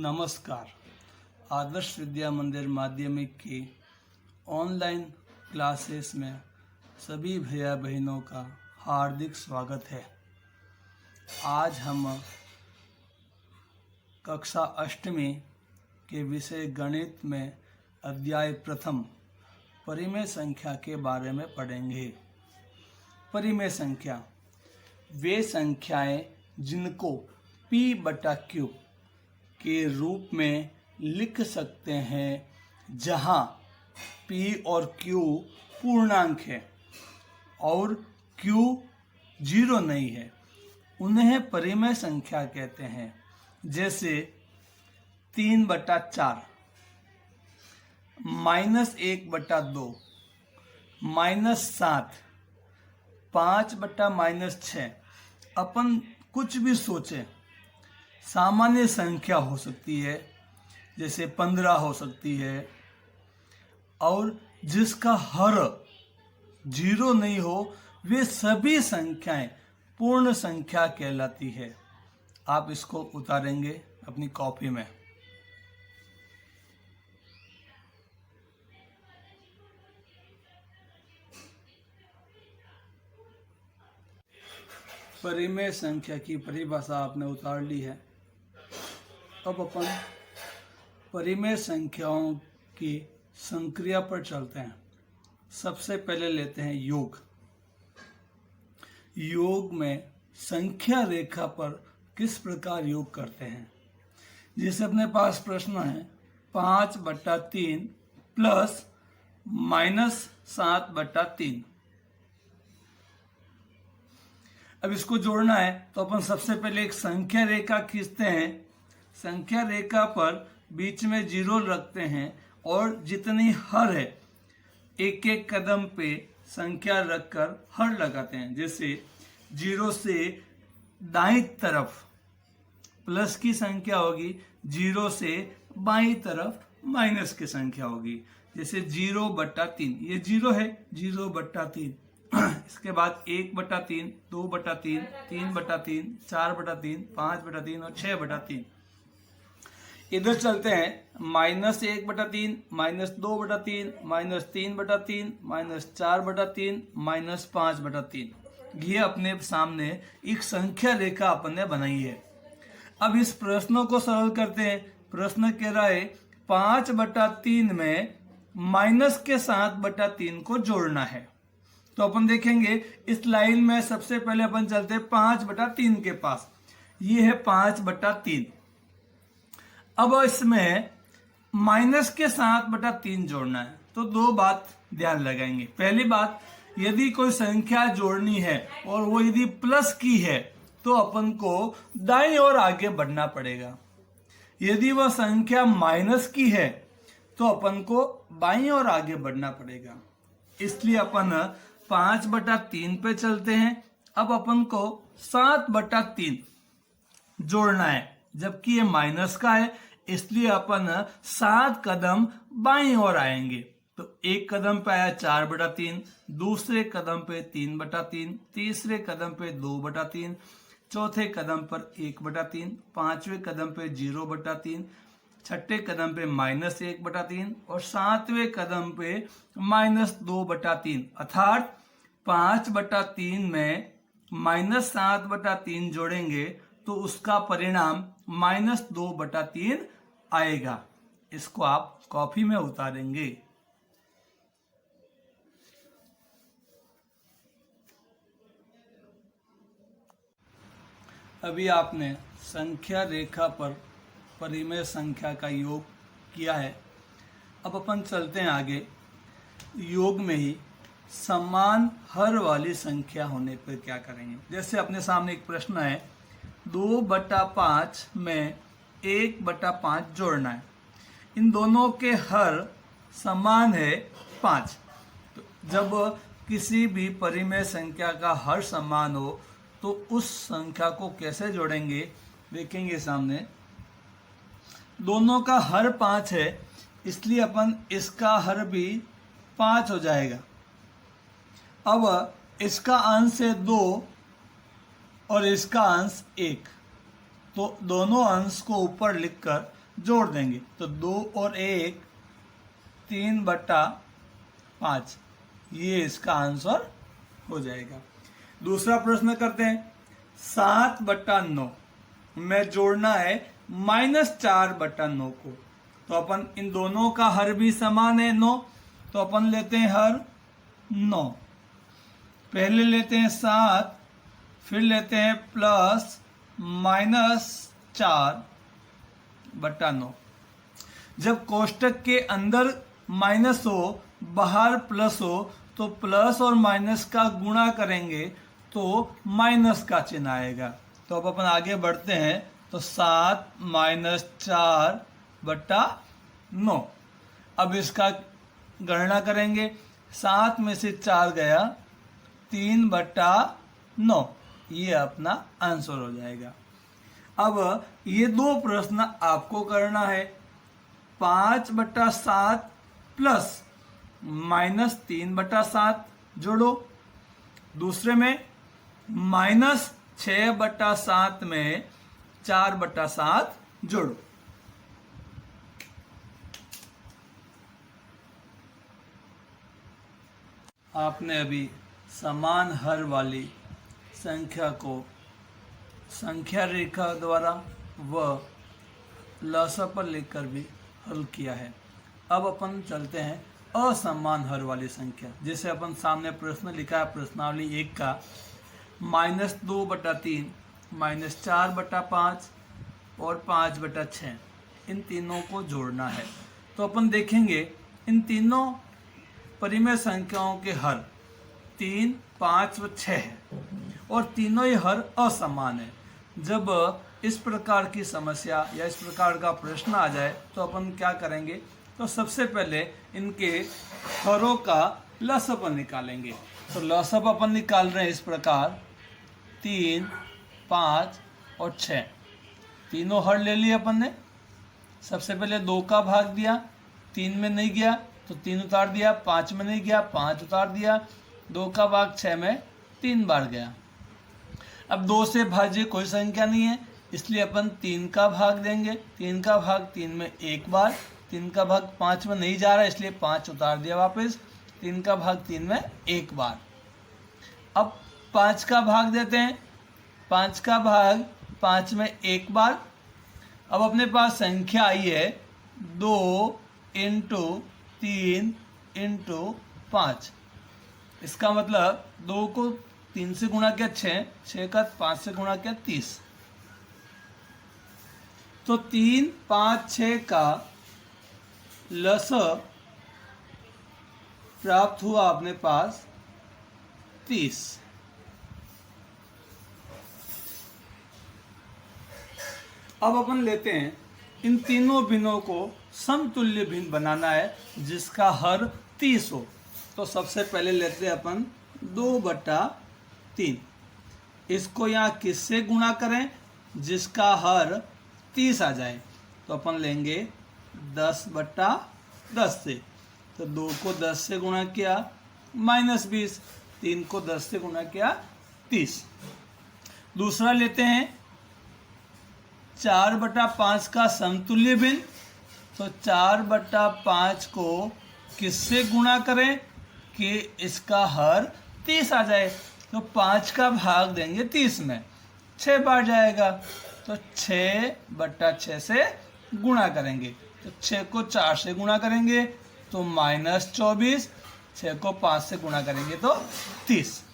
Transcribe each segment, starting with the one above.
नमस्कार। आदर्श विद्या मंदिर माध्यमिक की ऑनलाइन क्लासेस में सभी भैया बहनों का हार्दिक स्वागत है। आज हम कक्षा अष्टमी के विषय गणित में अध्याय प्रथम परिमेय संख्या के बारे में पढ़ेंगे। परिमेय संख्या वे संख्याएं जिनको p/q के रूप में लिख सकते हैं जहां p और q पूर्णांक है और q 0 नहीं है, उन्हें परिमेय संख्या कहते हैं। जैसे 3/4, -1/2, -7, 5/-6। अपन कुछ भी सोचें, सामान्य संख्या हो सकती है, जैसे 15 हो सकती है, और जिसका हर 0 नहीं हो, वे सभी संख्याएं पूर्ण संख्या कहलाती है। आप इसको उतारेंगे अपनी कॉपी में। परिमेय संख्या की परिभाषा आपने उतार ली है। अब अपन परिमेय संख्याओं की संक्रिया पर चलते हैं। सबसे पहले लेते हैं योग। योग में संख्या रेखा पर किस प्रकार योग करते हैं। जैसे अपने पास प्रश्न है 5/3 प्लस -7/3। अब इसको जोड़ना है तो अपन सबसे पहले एक संख्या रेखा खींचते हैं। संख्या रेखा पर बीच में 0 रखते हैं और जितनी हर है एक एक कदम पे संख्या रखकर हर लगाते हैं। जैसे 0 से दाईं तरफ प्लस की संख्या होगी, 0 से बाईं तरफ माइनस की संख्या होगी। जैसे 0/3, ये 0 है, 0/3। इसके बाद 1/3, 2/3, 3/3, 4/3, 5/3 और 6/3। इधर चलते हैं -1/3, -2/3, -3/3, -4/3, -5/3। ये अपने सामने एक संख्या रेखा अपन ने बनाई है। अब इस प्रश्नों को सरल करते हैं। प्रश्न कह रहा है 5/3 में माइनस के 7/3 को जोड़ना है। तो अपन देखेंगे इस लाइन में सबसे पहले अपन चलते हैं 5/3 के पास। ये है 5/3। अब इसमें माइनस के 7/3 जोड़ना है, तो दो बात ध्यान लगाएंगे। पहली बात, यदि कोई संख्या जोड़नी है और वो यदि प्लस की है तो अपन को दाईं ओर आगे बढ़ना पड़ेगा। यदि वह संख्या माइनस की है तो अपन को बाईं ओर आगे बढ़ना पड़ेगा। इसलिए अपन 5/3 पे चलते हैं। अब अपन को 7/3 जोड़ना है, जबकि ये माइनस का है, इसलिए अपन 7 कदम बाईं ओर आएंगे। तो एक कदम पे आया 4/3, दूसरे कदम पे 3/3, तीसरे कदम पे 2/3, चौथे कदम पर 1/3, पांचवें कदम पे 0/3, छठे कदम पे -1/3 और सातवें कदम पे -2/3। अर्थात 5/3 में -7/3 जोड़ेंगे तो उसका परिणाम -2/3 आएगा। इसको आप कॉपी में उतारेंगे। अभी आपने संख्या रेखा पर परिमेय संख्या का योग किया है। अब अपन चलते हैं आगे। योग में ही समान हर वाली संख्या होने पर क्या करेंगे। जैसे अपने सामने एक प्रश्न है 2/5 में 1/5 जोड़ना है। इन दोनों के हर समान है 5। तो जब किसी भी परिमेय संख्या का हर समान हो तो उस संख्या को कैसे जोड़ेंगे, देखेंगे सामने। दोनों का हर 5 है, इसलिए अपन इसका हर भी 5 हो जाएगा। अब इसका अंश है 2 और इसका अंश 1, तो दोनों अंश को ऊपर लिखकर जोड़ देंगे तो 2 और 1 3/5, ये इसका आंसर हो जाएगा। दूसरा प्रश्न करते हैं, 7/9 में जोड़ना है -4/9 को, तो अपन इन दोनों का हर भी समान है 9, तो अपन लेते हैं हर 9, पहले लेते हैं 7, फिर लेते हैं प्लस -4/9। जब कोष्टक के अंदर माइनस हो बाहर प्लस हो तो प्लस और माइनस का गुणा करेंगे तो माइनस का चिन्ह आएगा। तो अब अपन आगे बढ़ते हैं, तो 7 - 4/9। अब इसका गणना करेंगे, 7 में से 4 गया 3/9, ये अपना आंसर हो जाएगा। अब ये दो प्रश्न आपको करना है, 5/7 प्लस -3/7 जोड़ो, दूसरे में -6/7 में 4/7 जोड़ो। आपने अभी समान हर वाली संख्या को संख्या रेखा द्वारा व लसा पर लेकर भी हल किया है। अब अपन चलते हैं असमान हर वाली संख्या, जैसे अपन सामने प्रश्न लिखा है प्रश्नावली 1 का, -2/3, -4/5 और 5/6, इन तीनों को जोड़ना है। तो अपन देखेंगे इन तीनों परिमेय संख्याओं के हर 3, 5 व 6 है और तीनों ही हर असमान है। जब इस प्रकार की समस्या या इस प्रकार का प्रश्न आ जाए तो अपन क्या करेंगे, तो सबसे पहले इनके हरों का लसअप निकालेंगे। तो लसअप अपन निकाल रहे हैं इस प्रकार, 3, 5 और 6, तीनों हर ले लिए अपन ने। सबसे पहले 2 का भाग दिया, 3 में नहीं गया तो 3 उतार दिया, 5 में नहीं गया 5 उतार दिया, 2 का भाग 6 में 3 बार गया। अब 2 से भाज्य कोई संख्या नहीं है, इसलिए अपन 3 का भाग देंगे, 3 का भाग 3 में 1 बार, 3 का भाग 5 में नहीं जा रहा इसलिए 5 उतार दिया वापस, 3 का भाग 3 में 1 बार। अब 5 का भाग देते हैं, 5 का भाग 5 में 1 बार। अब अपने पास संख्या आई है 2 × 3 × 5, इसका मतलब 2 को 3 से गुणा किया 6, 6 का 5 से गुणा किया 30, तो 3, 5, 6 का लसअप प्राप्त हुआ अपने पास 30। अब अपन लेते हैं इन तीनों भिन्नों को समतुल्य भिन्न बनाना है जिसका हर 30 हो। तो सबसे पहले लेते हैं अपन 2/3, इसको यहाँ किससे गुणा करें, जिसका हर 30 आ जाए, तो अपन लेंगे 10/10 से। तो 2 को 10 से गुणा किया -20, 3 को 10 से गुणा किया 30। दूसरा लेते हैं 4/5 का समतुल्य भिन्न, तो 4/5 को किससे गुणा करें कि इसका हर 30 आ जाए, तो 5 का भाग देंगे 30 में, 6 बार जाएगा, तो 6/6 से गुणा करेंगे, तो 6 को 4 से गुणा करेंगे तो -24, 6 को 5 से गुणा करेंगे तो 30।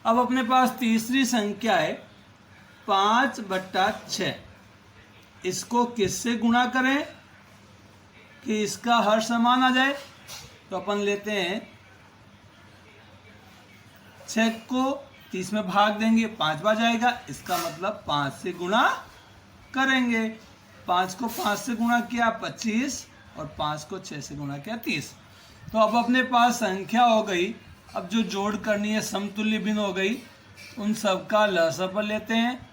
अब अपने पास तीसरी संख्या है 5/6, इसको किससे गुणा करें कि इसका हर समान आ जाए, तो अपन लेते हैं 6 को 30 में भाग देंगे, 5 बार जाएगा, इसका मतलब 5 से गुणा करेंगे, 5 को 5 से गुणा किया 25 और 5 को 6 से गुणा किया 30। तो अब अपने पास संख्या हो गई। अब जो जोड़ करनी है समतुल्य भिन्न हो गई, उन सब का लसअप लेते हैं।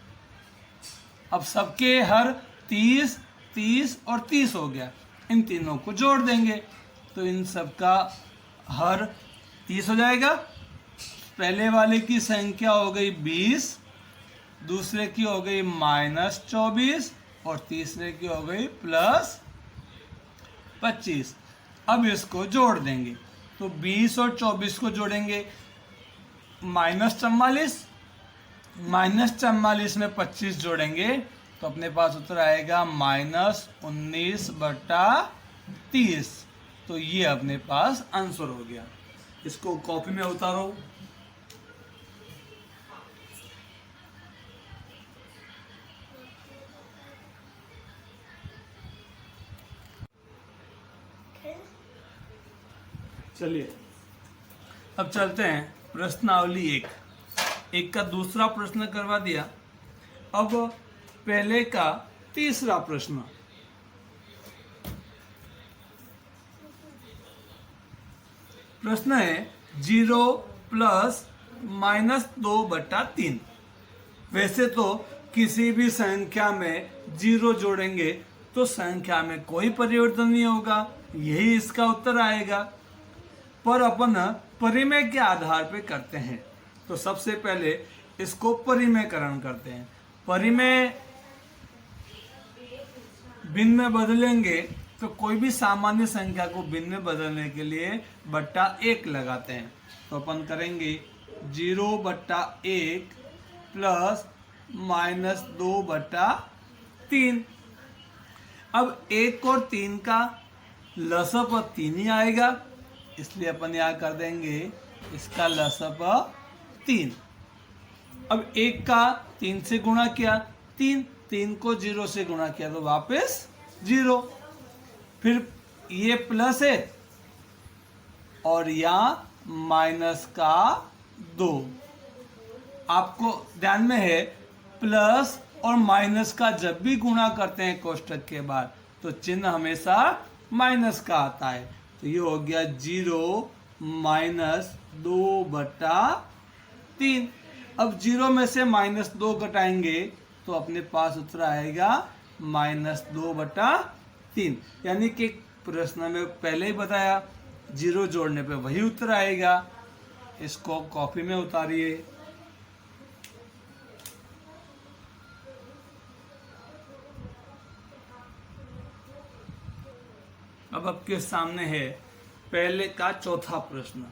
अब सबके हर 30, 30 और 30 हो गया, इन तीनों को जोड़ देंगे तो इन सब का हर 30 हो जाएगा। पहले वाले की संख्या हो गई 20, दूसरे की हो गई -24 और तीसरे की हो गई +25। अब इसको जोड़ देंगे तो 20 और 24 को जोड़ेंगे, -44, -44 में 25 जोड़ेंगे तो अपने पास उत्तर आएगा -19/30। तो ये अपने पास आंसर हो गया। इसको कॉपी में उतारो। चलिए अब चलते हैं प्रश्नावली 1 का दूसरा प्रश्न करवा दिया। अब पहले का तीसरा प्रश्न। प्रश्न है 0 + -2/3। वैसे तो किसी भी संख्या में 0 जोड़ेंगे तो संख्या में कोई परिवर्तन नहीं होगा, यही इसका उत्तर आएगा। पर अपन परिमेय के आधार पे करते हैं। तो सबसे पहले इसको परिमेयकरण करते हैं। परिमेय भिन्न में बदलेंगे तो कोई भी सामान्य संख्या को भिन्न में बदलने के लिए /1 लगाते हैं। तो अपन करेंगे 0/1 + -2/3। अब 1 और 3 का लसअ 3 ही आएगा, इसलिए अपन यहाँ कर देंगे इसका लसअ 3। अब 1 का 3 से गुणा किया, 3 को 0 से गुणा किया तो वापस 0। फिर ये प्लस है और यहाँ -2। आपको ध्यान में है प्लस और माइनस का जब भी गुणा करते हैं कोष्टक के बाद तो चिन्ह हमेशा माइनस का आता है। तो ये हो गया 0 - 2/3। अब 0 में से -2 घटाएंगे तो अपने पास उत्तर आएगा -2/3। यानी कि प्रश्न में पहले ही बताया 0 जोड़ने पे वही उत्तर आएगा। इसको कॉपी में उतारिए। अब आपके सामने है पहले का चौथा प्रश्न।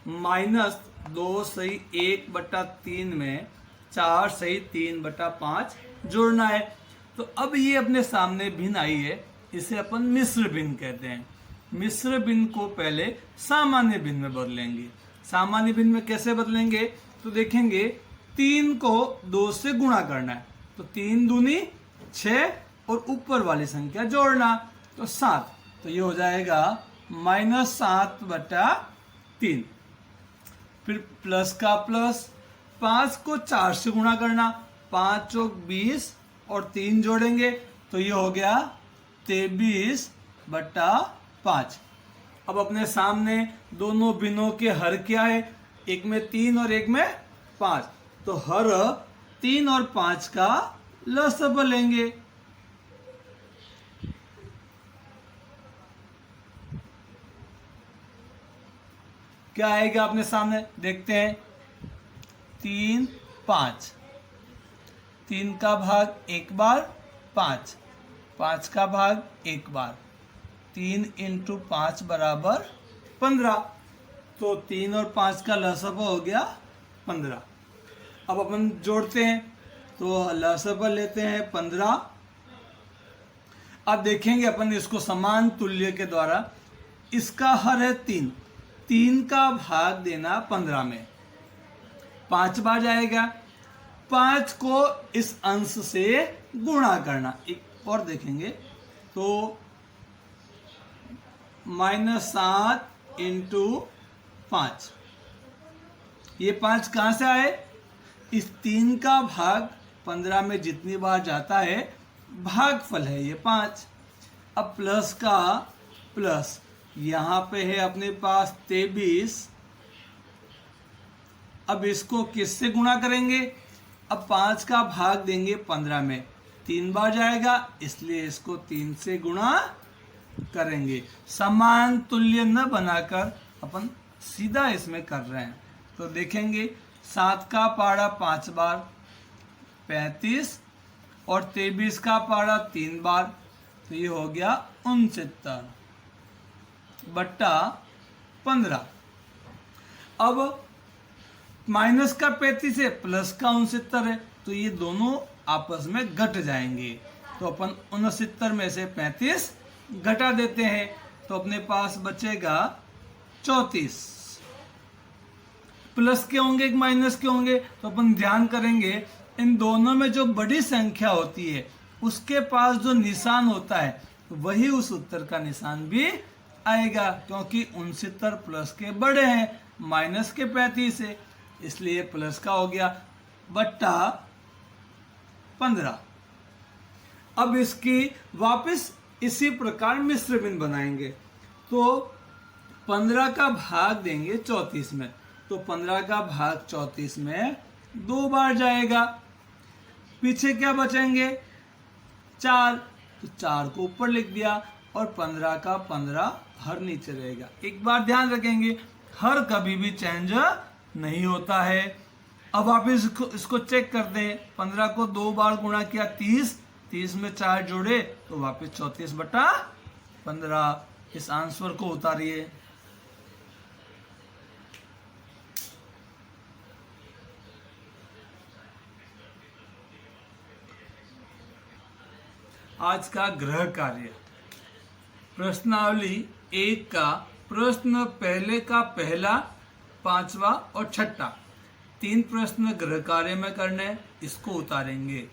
-2 सही 1/3 में 4 सही 3/5 जोड़ना है। तो अब ये अपने सामने भिन्न आई है, इसे अपन मिश्र भिन्न कहते हैं। मिश्र भिन्न को पहले सामान्य भिन्न में बदलेंगे। सामान्य भिन्न में कैसे बदलेंगे तो देखेंगे 3 को 2 से गुणा करना है तो 3 दूनी 6 और ऊपर वाली संख्या जोड़ना तो 7। तो ये हो जाएगा -7/3। फिर प्लस का प्लस, 5 को 4 से गुणा करना, 5 चौक 20 और 3 जोड़ेंगे तो ये हो गया 23/5। अब अपने सामने दोनों भिन्नों के हर क्या है, एक में 3 और एक में 5। तो हर 3 और 5 का लसअ लेंगे। क्या आएगा अपने सामने देखते हैं। 3 5, 3 का भाग 1 बार 5, 5 का भाग 1 बार, 3 × 5 = 15। तो 3 और 5 का लसअ हो गया 15। अब अपन जोड़ते हैं तो लसअ लेते हैं 15। अब देखेंगे अपन इसको समान तुल्य के द्वारा। इसका हर है 3 का भाग देना 15 में, 5 बार जाएगा। 5 को इस अंश से गुणा करना। एक और देखेंगे तो -7 × 5। ये 5 कहाँ से आए, इस 3 का भाग 15 में जितनी बार जाता है भागफल है ये 5। अब प्लस का प्लस, यहाँ पे है अपने पास 23। अब इसको किससे गुणा करेंगे, अब 5 का भाग देंगे 15 में, 3 बार जाएगा इसलिए इसको 3 से गुणा करेंगे। समान तुल्य न बनाकर अपन सीधा इसमें कर रहे हैं। तो देखेंगे 7 का पारा 5 बार 35 और 23 का पारा 3 बार, तो ये हो गया 69 बट्टा 15। अब माइनस का 35 है, प्लस का 69 है, तो ये दोनों आपस में घट जाएंगे। तो अपन 69 में से 35 घटा देते हैं, तो अपने पास बचेगा 34। प्लस के होंगे कि माइनस के होंगे, तो अपन ध्यान करेंगे इन दोनों में जो बड़ी संख्या होती है उसके पास जो निशान होता है वही उस उत्तर का निशान भी आएगा, क्योंकि 69 प्लस के बड़े हैं, माइनस के 35 है, इसलिए प्लस का हो गया बट्टा 15। अब इसकी वापस इसी प्रकार मिश्र भिन्न बनाएंगे, तो 15 का भाग देंगे 34 में, तो 15 का भाग 34 में 2 बार जाएगा। पीछे क्या बचेंगे 4, तो 4 को ऊपर लिख दिया और 15 का 15 हर नीचे रहेगा। एक बार ध्यान रखेंगे, हर कभी भी चेंज नहीं होता है। अब आप इसको चेक कर दें, 15 को 2 बार गुणा किया 30, 30 में 4 जोड़े तो वापस 34 बटा 15। इस आंसर को उतारिए। आज का गृह कार्य, प्रश्नावली 1 का प्रश्न पहले का पहला, 5वां और 6ठा 3 प्रश्न गृह कार्य में करने, इसको उतारेंगे।